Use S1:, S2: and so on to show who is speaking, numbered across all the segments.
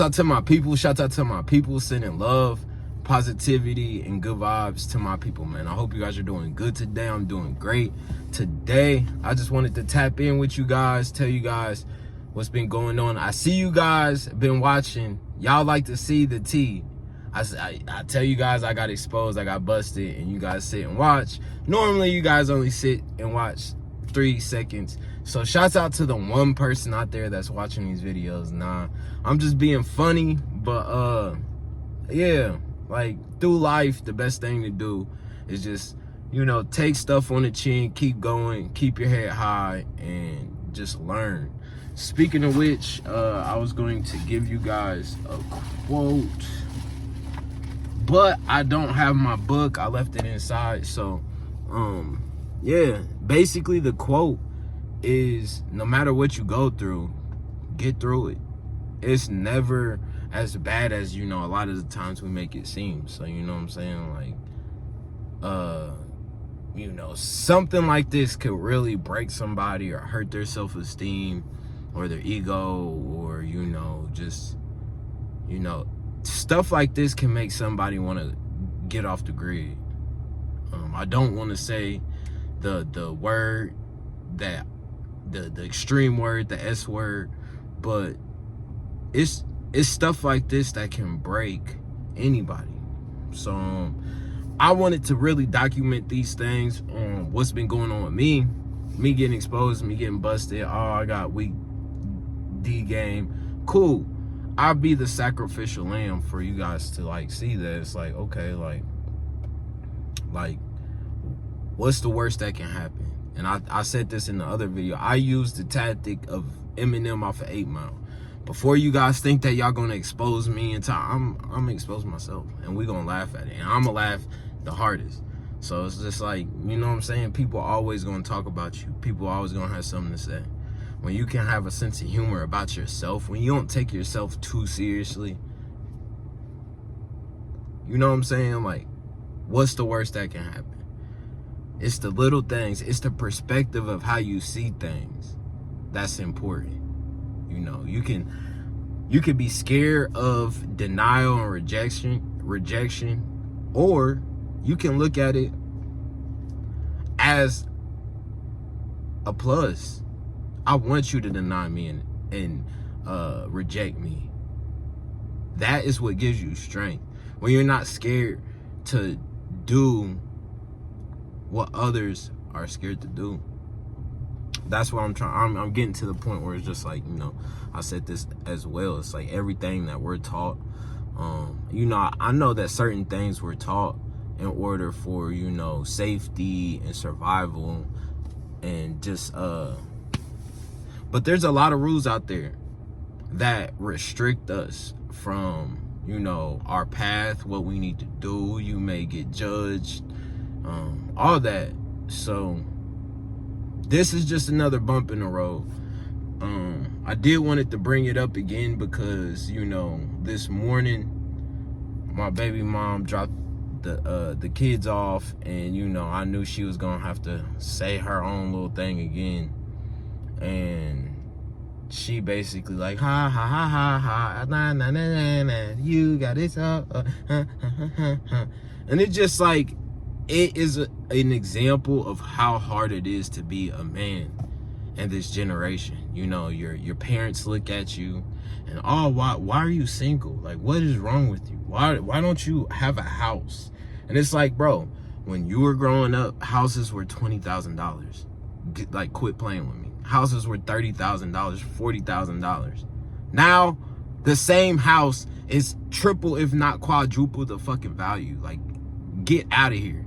S1: out to my people. Shout out to my people. Sending love, positivity, and good vibes to my people, man. I hope you guys are doing good today. I'm doing great today. I just wanted to tap in with you guys, tell you guys what's been going on. I see you guys been watching. Y'all like to see the tea. I tell you guys I got exposed, I got busted, and you guys sit and watch. Normally you guys only sit and watch 3 seconds. So shouts out to the one person out there that's watching these videos. Nah, I'm just being funny, but yeah, like through life, the best thing to do is just, you know, take stuff on the chin, keep going, keep your head high, and just learn. Speaking of which, I was going to give you guys a quote, but I don't have my book. I left it inside. So yeah, basically the quote is, no matter what you go through, get through it. It's never as bad as, you know, a lot of the times we make it seem. So, you know what I'm saying? Like, you know, something like this could really break somebody or hurt their self-esteem or their ego, or, you know, just, you know, stuff like this can make somebody want to get off the grid. I don't want to say the word that the extreme word, the S word, but it's stuff like this that can break anybody. So I wanted to really document these things on what's been going on with me getting exposed, me getting busted. Oh, I got weak D game. Cool. I'll be the sacrificial lamb for you guys to like see that. It's like, okay, like what's the worst that can happen? And I said this in the other video. I used the tactic of Eminem off of 8 Mile. Before you guys think that y'all gonna expose me in time, I'm gonna expose myself, and we gonna laugh at it. And I'm gonna laugh the hardest. So it's just like, you know what I'm saying? People are always gonna talk about you. People are always gonna have something to say. When you can have a sense of humor about yourself, when you don't take yourself too seriously, you know what I'm saying? Like, what's the worst that can happen? It's the little things. It's the perspective of how you see things that's important. You know, you can be scared of denial and rejection, or you can look at it as a plus. I want you to deny me and reject me. That is what gives you strength. When you're not scared to do what others are scared to do. That's what I'm trying. I'm getting to the point where it's just like, you know, I said this as well. It's like everything that we're taught. You know, I know that certain things were taught in order for, you know, safety and survival and just but there's a lot of rules out there that restrict us from, you know, our path, what we need to do. You may get judged, all that. So this is just another bump in the road. I did wanted to bring it up again because, you know, this morning my baby mom dropped the kids off, and, you know, I knew she was gonna have to say her own little thing again. And she basically like, ha ha ha ha ha, nah, nah, nah, nah, nah, you got this up, and it's just like, it is an example of how hard it is to be a man in this generation. You know, your parents look at you and, oh, why are you single? Like, what is wrong with you? Why don't you have a house? And it's like, bro, when you were growing up, houses were $20,000. Like, quit playing with me. Houses were $30,000, $40,000. Now, the same house is triple, if not quadruple, the fucking value. Like, get out of here.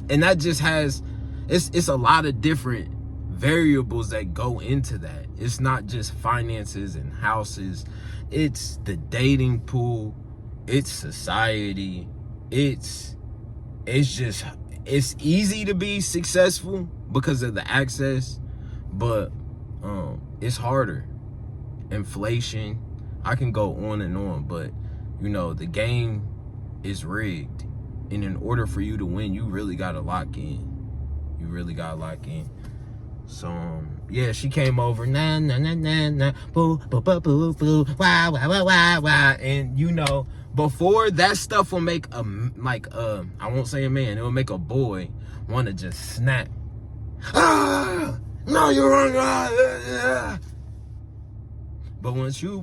S1: And that just has, it's a lot of different variables that go into that. It's not just finances and houses. It's the dating pool. It's society. It's easy to be successful because of the access, but it's harder. Inflation. I can go on and on, but, you know, the game is rigged. And in order for you to win, you really got to lock in. You really got to lock in. So Yeah, she came over, na na na na na, boo boo boo boo boo, wah wah wah wah wah, and you know, before that stuff will make I won't say a man, it will make a boy want to just snap. Ah, no, you're wrong. But once you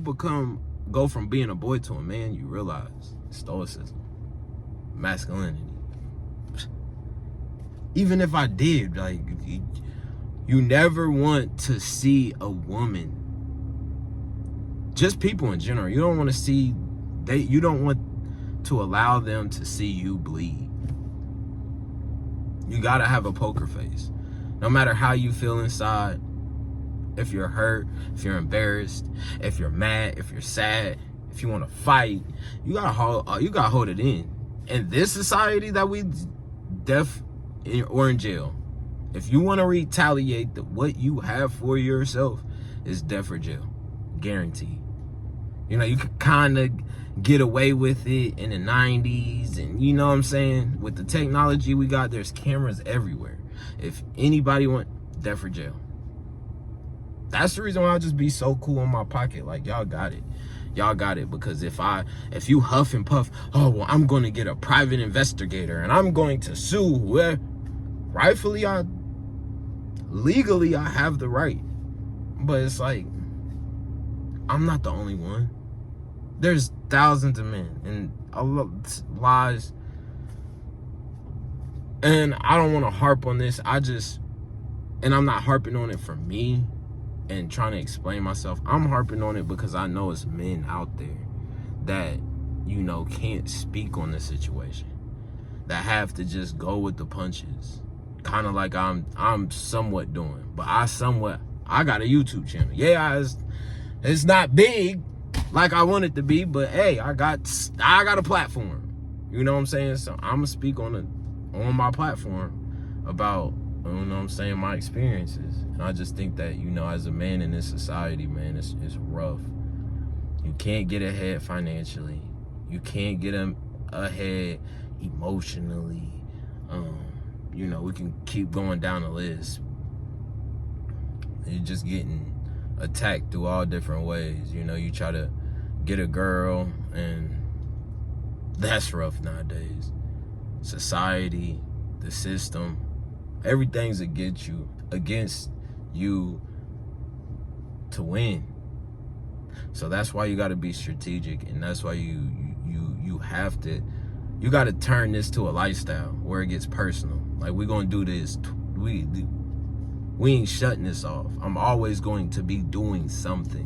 S1: go from being a boy to a man, you realize stoicism, masculinity. Even if I did, like, you never want to see a woman, just people in general, you don't want to see, you don't want to allow them to see you bleed. You gotta have a poker face. No matter how you feel inside, if you're hurt, if you're embarrassed, if you're mad, if you're sad, if you want to fight, you gotta hold it in. In this society that we deaf or in jail, if you want to retaliate, what you have for yourself is death or jail, guaranteed. You know, you could kind of get away with it in the 90s, and you know what I'm saying, with the technology we got, there's cameras everywhere. If anybody want, death or jail. That's the reason why I'll just be so cool in my pocket. Like, y'all got it. Y'all got it. Because if you huff and puff, oh, well, I'm going to get a private investigator and I'm going to sue whoever, rightfully, legally, I have the right. But it's like, I'm not the only one. There's thousands of men and a lot lies. And I don't want to harp on this. And I'm not harping on it for me and trying to explain myself. I'm harping on it because I know it's men out there that, you know, can't speak on the situation, that have to just go with the punches, kind of like I'm somewhat doing. But I got a YouTube channel. Yeah, it's not big like I want it to be, but hey, I got a platform. You know what I'm saying? So I'm gonna speak on my platform about, you know what I'm saying, my experiences. And I just think that, you know, as a man in this society, man, it's rough. You can't get ahead financially. You can't get ahead emotionally. You know, we can keep going down the list. You're just getting attacked through all different ways. You know, you try to get a girl, and that's rough nowadays. Society, the system, everything's against you to win. So that's why you got to be strategic, and that's why you got to turn this to a lifestyle where it gets personal. Like, we're gonna do this. We ain't shutting this off. I'm always going to be doing something,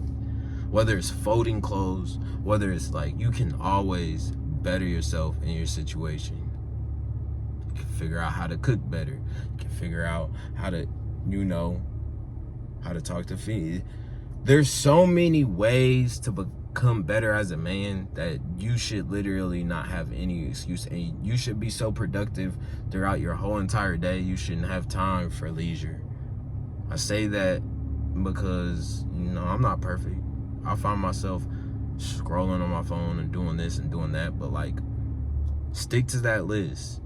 S1: whether it's folding clothes, whether it's like, you can always better yourself in your situation. You can figure out how to cook better. You can figure out how to, you know, how to talk to feed. There's so many ways to become better as a man that you should literally not have any excuse. And you should be so productive throughout your whole entire day. You shouldn't have time for leisure. I say that because, you know, I'm not perfect. I find myself scrolling on my phone and doing this and doing that, but like, stick to that list.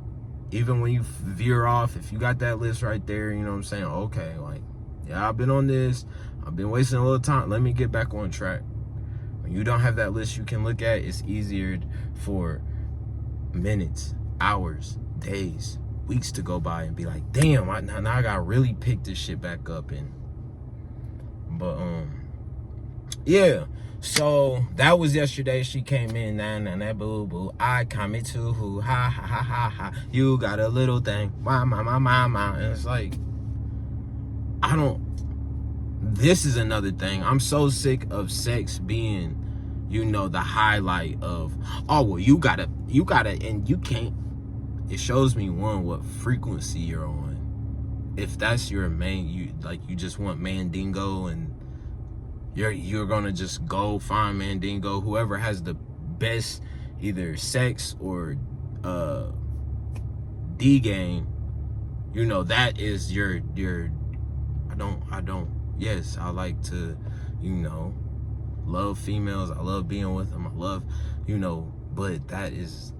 S1: Even when you veer off, if you got that list right there, you know what I'm saying? Okay, like, yeah, I've been on this. I've been wasting a little time. Let me get back on track. When you don't have that list you can look at, it's easier for minutes, hours, days, weeks to go by and be like, damn, now I gotta really pick this shit back up. But yeah, so that was yesterday. She came in, nah, boo boo, I coming to who, ha ha ha ha ha, you got a little thing, my, and it's like, this is another thing. I'm so sick of sex being, you know, the highlight of, oh, well, you gotta, and you can't. It shows me, one, what frequency you're on. If that's your main, you just want Mandingo, and you're gonna just go find Mandingo, whoever has the best either sex or D game, you know, that is your yes, I like to, you know, love females. I love being with them. I love, you know, but that is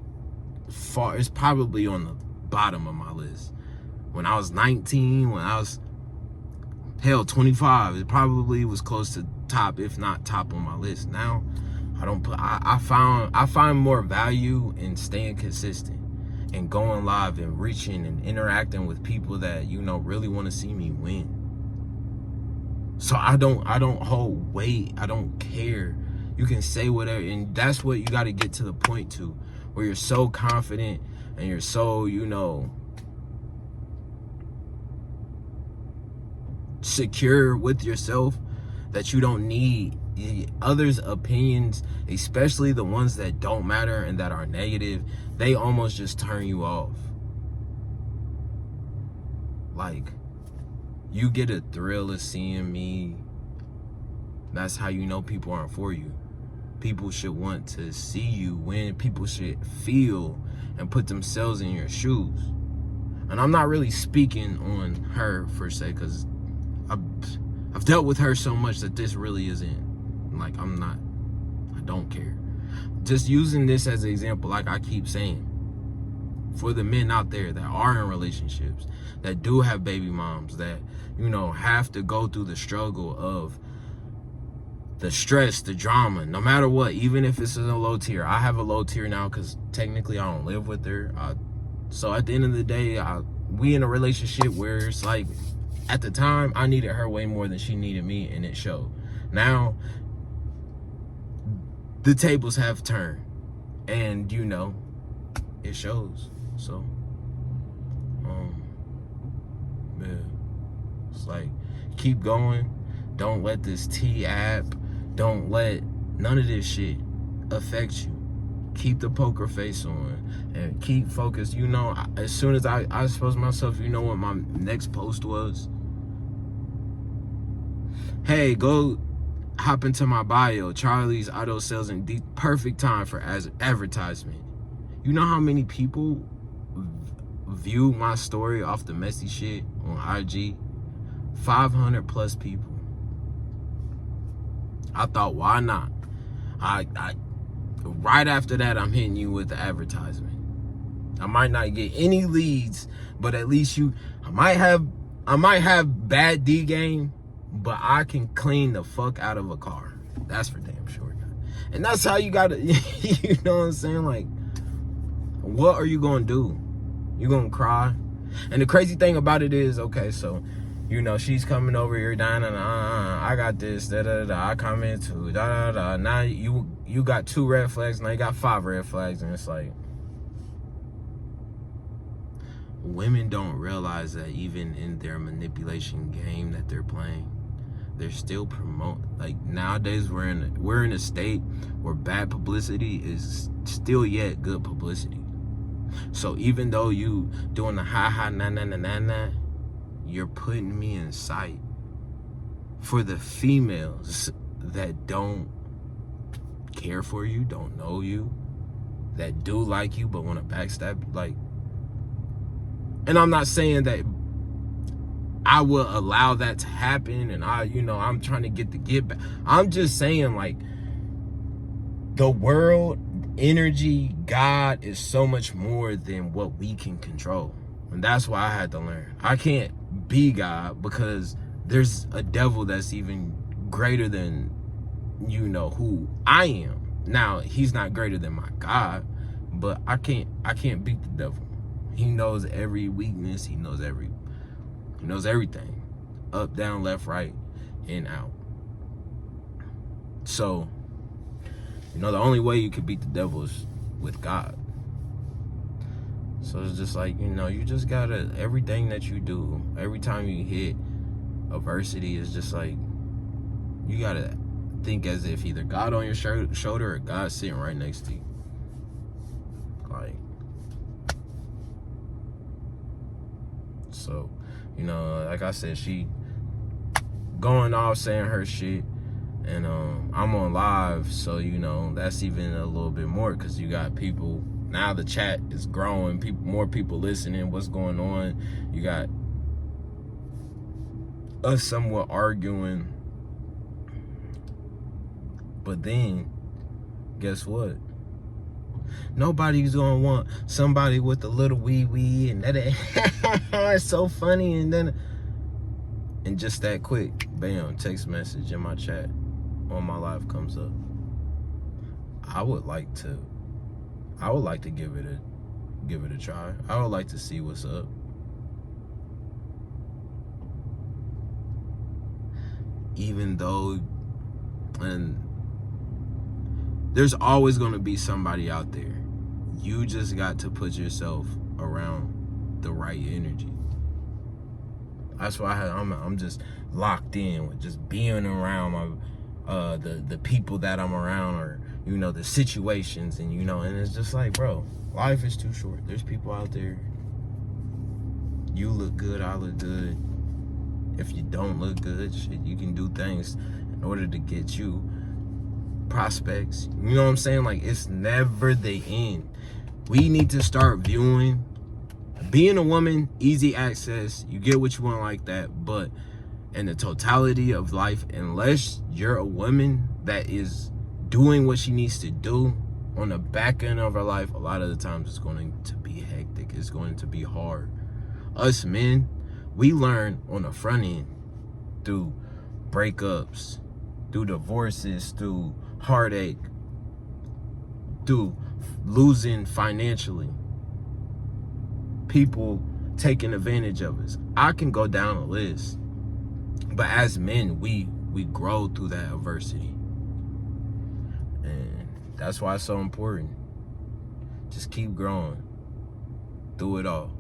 S1: it's probably on the bottom of my list. When I was 19, when I was Hell, 25. It probably was close to top, if not top on my list. Now, I find more value in staying consistent and going live and reaching and interacting with people that, you know, really want to see me win. So I don't hold weight. I don't care. You can say whatever, and that's what you got to get to the point to, where you're so confident and you're so, you know, secure with yourself that you don't need others' opinions, especially the ones that don't matter and that are negative. They almost just turn you off. Like, you get a thrill of seeing me. That's how you know people aren't for you. People should want to see you win. People should feel and put themselves in your shoes. And I'm not really speaking on her per se, because I've dealt with her so much that this really isn't, like, I don't care. Just using this as an example, like I keep saying, for the men out there that are in relationships, that do have baby moms, that, you know, have to go through the struggle of the stress, the drama, no matter what, even if it's in a low tier. I have a low tier now because technically I don't live with her. So at the end of the day, we in a relationship where it's like, at the time, I needed her way more than she needed me, and it showed. Now, the tables have turned, and, you know, it shows. So, yeah, it's like, keep going. Don't let this T app, don't let none of this shit affect you. Keep the poker face on and keep focused. You know, as soon as I exposed myself, you know what my next post was? Hey, go hop into my bio, Charlie's Auto Sales, and the perfect time for advertisement. You know how many people view my story off the messy shit on IG? 500 plus people. I thought, why not? I right after that, I'm hitting you with the advertisement. I might not get any leads, but at least I might have bad D game, but I can clean the fuck out of a car. That's for damn sure. And that's how you gotta, you know what I'm saying? Like, what are you gonna do? You gonna cry? And the crazy thing about it is, okay, so, you know, she's coming over here, I got this, I comment to, Now you got 2 red flags, now you got 5 red flags, and it's like, women don't realize that even in their manipulation game that they're playing, they're still like, nowadays we're in a state where bad publicity is still yet good publicity. So even though you doing the na, you're putting me in sight. For the females that don't care for you, don't know you, that do like you but want to backstab you, like, and I'm not saying that I will allow that to happen, and I'm trying to get back. I'm just saying, like, the world, energy, God is so much more than what we can control. And that's why I had to learn. I can't be God because there's a devil that's even greater than, you know, who I am. Now, he's not greater than my God, but I can't beat the devil. He knows every weakness. He knows everything. Up, down, left, right, in, out. So, you know, the only way you can beat the devil is with God. So it's just like, you know, you just gotta, everything that you do, every time you hit adversity, is just like, you gotta think as if either God on your shoulder or God sitting right next to you. Like, so, you know, like I said, she going off saying her shit, and I'm on live, so, you know, that's even a little bit more, because you got people, now the chat is growing, more people listening, what's going on. You got us somewhat arguing, but then, guess what? Nobody's gonna want somebody with a little wee and that it's so funny. And then And just that quick, bam, text message in my chat on my live comes up. I would like to give it a try. I would like to see what's up. Even though, and there's always going to be somebody out there. You just got to put yourself around the right energy. That's why I'm just locked in with just being around my the people that I'm around, or you know, the situations, and you know, and it's just like, bro, life is too short. There's people out there. You look good, I look good. If you don't look good, shit, you can do things in order to get you prospects. You know what I'm saying? Like, it's never the end. We need to start viewing being a woman, easy access, you get what you want like that, but in the totality of life, unless you're a woman that is doing what she needs to do on the back end of her life, a lot of the times it's going to be hectic. It's going to be hard. Us men, we learn on the front end through breakups, through divorces, through heartache, through losing financially, people taking advantage of us. I can go down a list. But as men, we grow through that adversity. And that's why it's so important. Just keep growing through it all.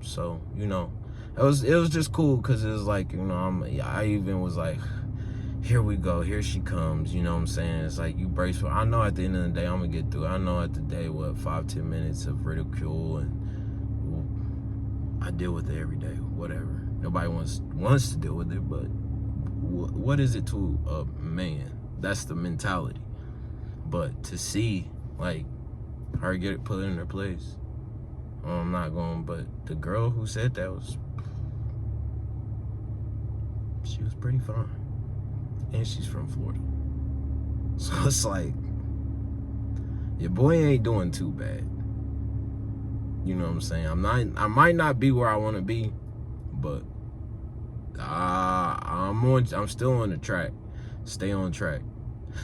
S1: So, you know, it was just cool, because it was like, you know, I even was like, here we go, here she comes, you know what I'm saying? It's like, you brace for, I know at the end of the day I'm gonna get through. I know at the day, 5-10 minutes of ridicule, and I deal with it every day, whatever. Nobody wants to deal with it, but what is it to a man? That's the mentality. But to see, like, her get it put in her place, I'm not going, but the girl who said that she was pretty fine. And she's from Florida. So it's like, your boy ain't doing too bad. You know what I'm saying? I might not be where I want to be, but I'm still on the track. Stay on track.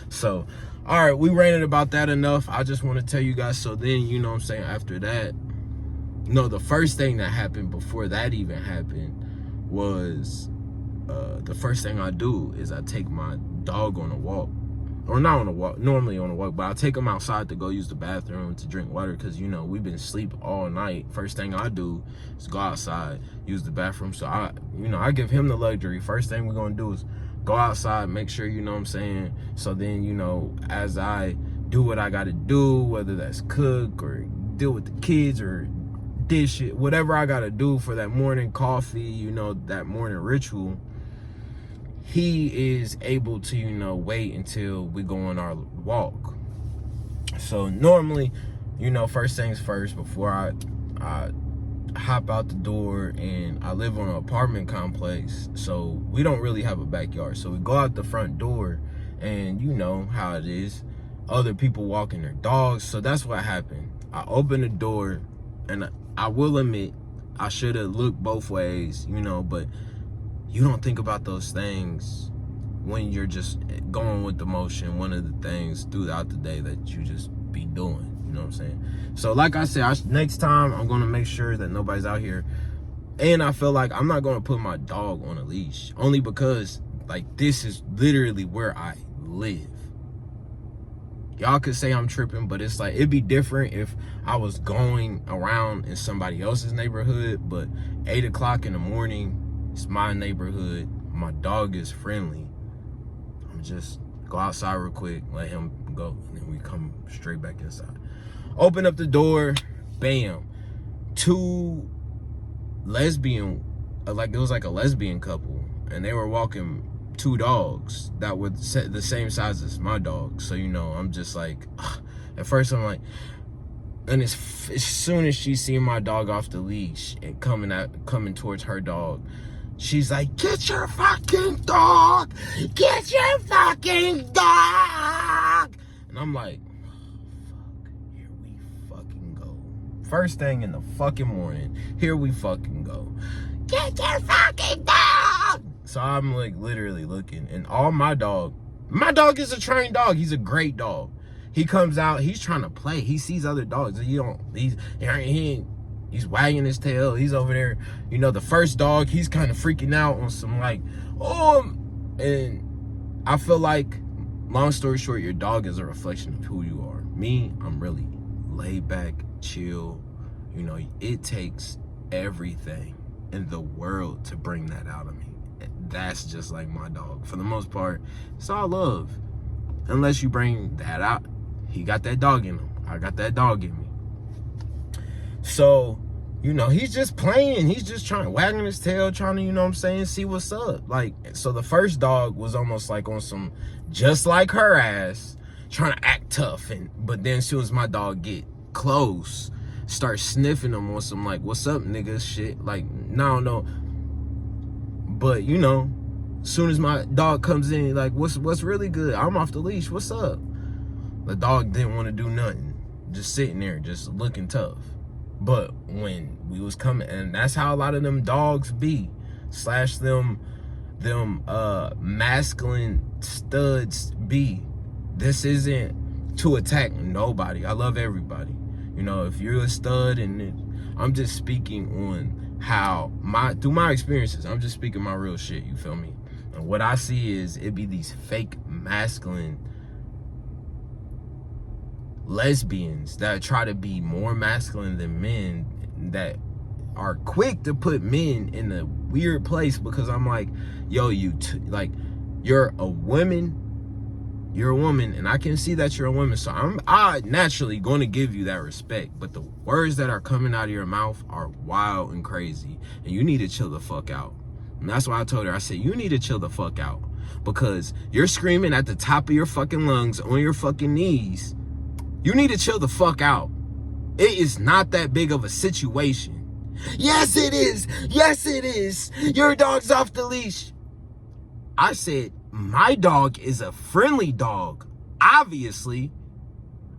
S1: So, all right, we ranted about that enough. I just want to tell you guys, so then, you know what I'm saying, after that, no, the first thing that happened before that even happened was, the first thing I do is I take my dog on a walk. Or not on a walk, normally on a walk, but I take him outside to go use the bathroom, to drink water, because, you know, we've been asleep all night. First thing I do is go outside, use the bathroom. So I give him the luxury. First thing we're going to do is go outside, make sure, you know what I'm saying? So then, you know, as I do what I got to do, whether that's cook or deal with the kids or dish it, whatever I got to do for that morning coffee, you know, that morning ritual, he is able to, you know, wait until we go on our walk. So normally, you know, first things first, before I hop out the door, and I live on an apartment complex, so we don't really have a backyard. So we go out the front door, and you know how it is, other people walking their dogs. So that's what happened. I opened the door, and I will admit, I should have looked both ways, you know, but you don't think about those things when you're just going with the motion. One of the things throughout the day that you just be doing, you know what I'm saying? So like I said, next time I'm going to make sure that nobody's out here. And I feel like I'm not going to put my dog on a leash, only because, like, this is literally where I live. Y'all could say I'm tripping, but it's like, it'd be different if I was going around in somebody else's neighborhood, but 8 o'clock in the morning, it's my neighborhood, my dog is friendly, I'm just go outside real quick, let him go, and then we come straight back inside. Open up the door, bam, two lesbian, like it was like a lesbian couple, and they were walking two dogs that were the same size as my dog. So, you know, I'm just like, ugh. At first I'm like, and as soon as she seen my dog off the leash and coming towards her dog, she's like, get your fucking dog, get your fucking dog. And I'm like, fuck, here we fucking go. First thing in the fucking morning, here we fucking go. get your fucking dog. So I'm like literally looking, and all my dog is a trained dog. He's a great dog. He comes out, he's trying to play. He sees other dogs. He's wagging his tail. He's over there. You know, the first dog, he's kind of freaking out on some like, and I feel like, long story short, your dog is a reflection of who you are. Me, I'm really laid back, chill. You know, it takes everything in the world to bring that out of me. That's just like my dog. For the most part, it's all love. Unless you bring that out. He got that dog in him. I got that dog in me. So, you know, he's just playing. He's just wagging his tail, trying to, you know what I'm saying, see what's up. Like, so the first dog was almost like on some, just like her ass, trying to act tough. But then as soon as my dog get close, start sniffing him on some like, what's up, nigga, shit. Like, no. But, you know, as soon as my dog comes in, like, what's really good? I'm off the leash. What's up? The dog didn't want to do nothing. Just sitting there, just looking tough. But when we was coming, and that's how a lot of them dogs be, / them masculine studs be. This isn't to attack nobody. I love everybody. You know, if you're a stud, and I'm just speaking on how through my experiences, I'm just speaking my real shit, you feel me? And what I see is it be these fake masculine lesbians that try to be more masculine than men, that are quick to put men in a weird place, because I'm like, yo, you're a woman, and I can see that you're a woman, so I naturally going to give you that respect. But the words that are coming out of your mouth are wild and crazy, and you need to chill the fuck out. And that's why I told her, I said, you need to chill the fuck out, because you're screaming at the top of your fucking lungs on your fucking knees. You need to chill the fuck out. It is not that big of a situation. Yes, it is. Yes, it is. Your dog's off the leash. I said, my dog is a friendly dog. Obviously,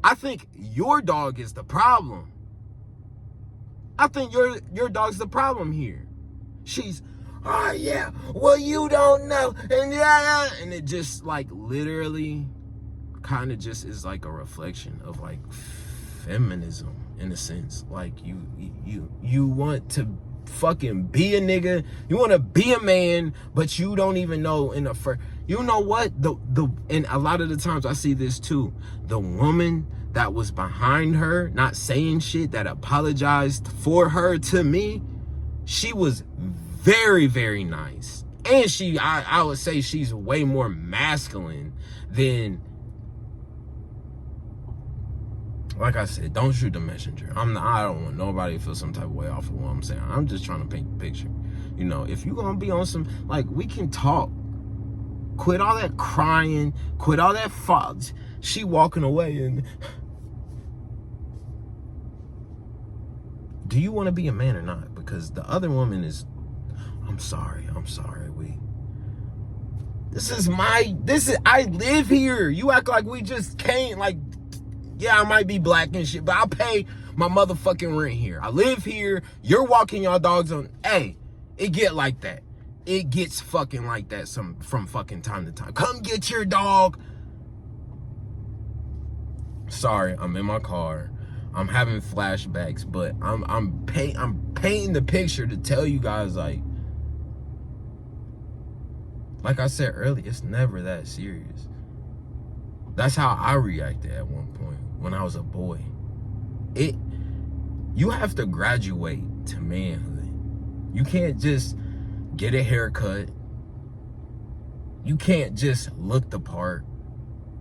S1: I think your dog is the problem. I think your dog's the problem here. She's, oh yeah, well, you don't know. And it just like literally kind of just is like a reflection of like feminism in a sense. Like you want to fucking be a nigga, you want to be a man, but you don't even know in the first, you know what, and a lot of the times I see this too, the woman that was behind her not saying shit, that apologized for her to me, she was very, very nice, and I would say she's way more masculine than, like I said, don't shoot the messenger. I don't want nobody to feel some type of way off of what I'm saying. I'm just trying to paint the picture. You know, if you're going to be on some, like, we can talk. Quit all that crying. Quit all that fuss. She walking away and... Do you want to be a man or not? Because the other woman is... I'm sorry. I live here. You act like we just can't, like... Yeah, I might be black and shit, but I'll pay my motherfucking rent here. I live here. You're walking your dogs on. Hey, it get like that. It gets fucking like that from fucking time to time. Come get your dog. Sorry, I'm in my car. I'm having flashbacks, but I'm painting the picture to tell you guys, like I said earlier, it's never that serious. That's how I reacted at one point when I was a boy. You have to graduate to manhood. You can't just get a haircut. You can't just look the part.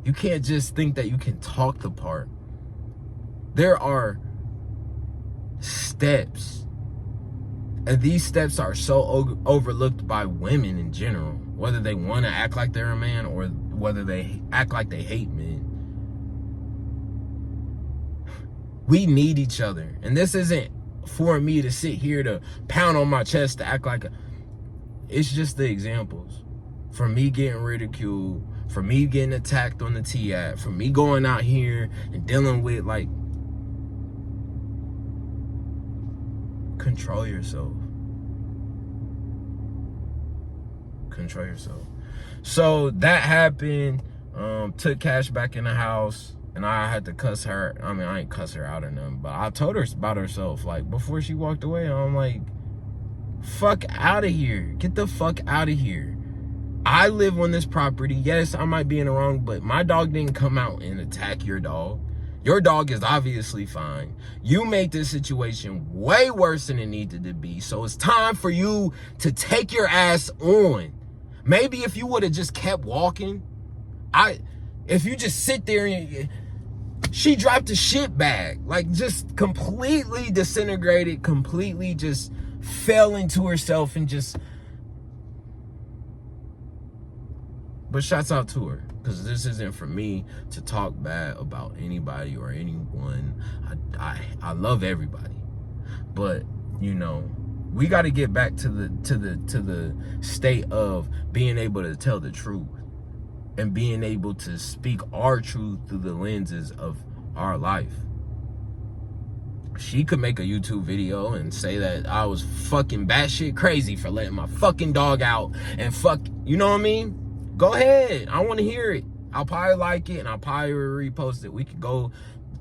S1: You can't just think that you can talk the part. There are steps. And these steps are so overlooked by women in general, whether they want to act like they're a man or whether they act like they hate men. We need each other. And this isn't for me to sit here to pound on my chest to act like it's just the examples. For me getting ridiculed, for me getting attacked on the T-app, for me going out here and dealing with, like, control yourself. control yourself. So that happened. Took Cash back in the house, and I had to cuss her. I mean, I ain't cuss her out or nothing, but I told her about herself. Like, before she walked away, I'm like, fuck out of here. Get the fuck out of here. I live on this property. Yes, I might be in the wrong, but my dog didn't come out and attack your dog. Your dog is obviously fine. You made this situation way worse than it needed to be. So it's time for you to take your ass on. Maybe if you would have just kept walking, if you just sit there and she dropped a shit bag, like just completely disintegrated, completely just fell into herself and just. But shouts out to her, because this isn't for me to talk bad about anybody or anyone. I love everybody, but you know, we got to get back to the state of being able to tell the truth and being able to speak our truth through the lenses of our life. She could make a YouTube video and say that I was fucking batshit crazy for letting my fucking dog out and you know what I mean? Go ahead. I want to hear it. I'll probably like it and I'll probably repost it. We could go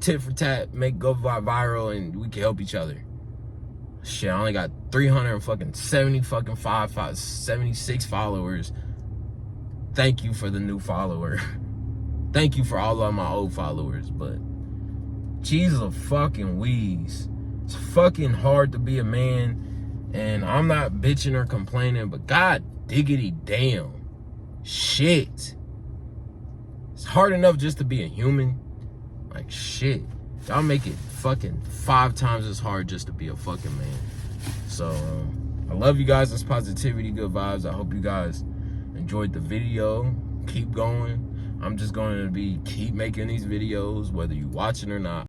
S1: tit for tat, go viral, and we can help each other. Shit, I only got 76 followers. Thank you for the new follower. Thank you for all of my old followers, but Jesus a fucking wheeze. It's fucking hard to be a man, and I'm not bitching or complaining, but god diggity damn. Shit. It's hard enough just to be a human. Like, shit. Y'all make it fucking 5 times as hard just to be a fucking man. So, I love you guys. It's positivity, good vibes. I hope you guys enjoyed the video. Keep going. I'm just going to keep making these videos, whether you watching or not.